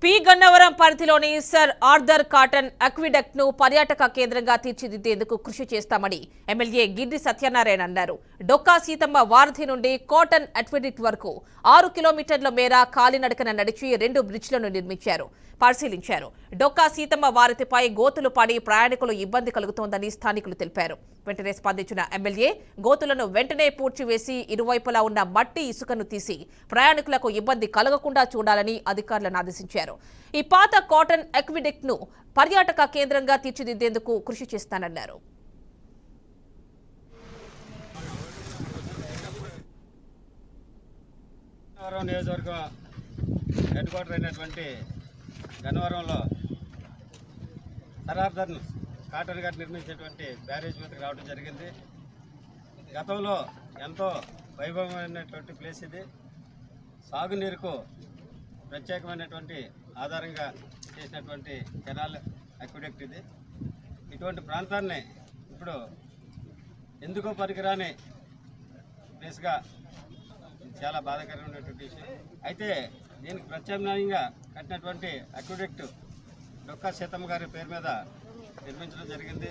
P Gannavaram పరిధిలోని sir Arthur cotton aqueduct ను పర్యాటక కేంద్రంగా తీర్చిదిద్దేందుకు కృషి చేస్తామని ఎమ్మెల్యే గిడ్డి సత్యనారాయణ అన్నారు. డొక్కా సీతమ్మ వారధి నుండి కాటన్ అక్విడక్ట్ వరకు 6 కిలోమీటర్ల మేర కాలినడకన నడిచి 2 బ్రిడ్జ్లను పరిశీలించారు. డొక్కా సీతమ్మ వారధిపై గోతులు పడి ప్రయాణికులు ఇబ్బంది కలుగుతోందని స్థానికులు తెలిపారు. వెంటనే స్పందించిన ఎమ్మెల్యే గోతులను వెంటనే పూడ్చివేసి ఇరువైపులా ఉన్న మట్టి ఇసుకను తీసి ప్రయాణికులకు ఇబ్బంది కలగకుండా చూడాలని అధికారులను ఆదేశించారు. ఈ పాత కాటన్ అక్విడక్ట్ ను పర్యాటక కేంద్రంగా తీర్చిదిద్దేందుకు కృషి చేస్తానన్నారు. నియోజకవర్గం హెడ్ క్వార్టర్ అయినటువంటి గన్నవరంలో సర్ ఆర్థర్ కాటన్ గారు నిర్మించేటువంటి బ్యారేజ్ మీదకి రావడం జరిగింది. గతంలో ఎంతో వైభవమైనటువంటి ప్లేస్ ఇది. సాగునీరుకు ప్రత్యేకమైనటువంటి ఆధారంగా చేసినటువంటి కెనాల్ అక్విడక్ట్ ఇది. ఇటువంటి ప్రాంతాన్ని ఇప్పుడు ఎందుకో పనికిరాని ప్లేస్గా చాలా బాధాకరమైనటువంటి విషయం. అయితే దీనికి ప్రత్యామ్నాయంగా కట్టినటువంటి అక్విడక్ట్ డొక్కా సీతమ్మ గారి పేరు మీద నిర్మించడం జరిగింది.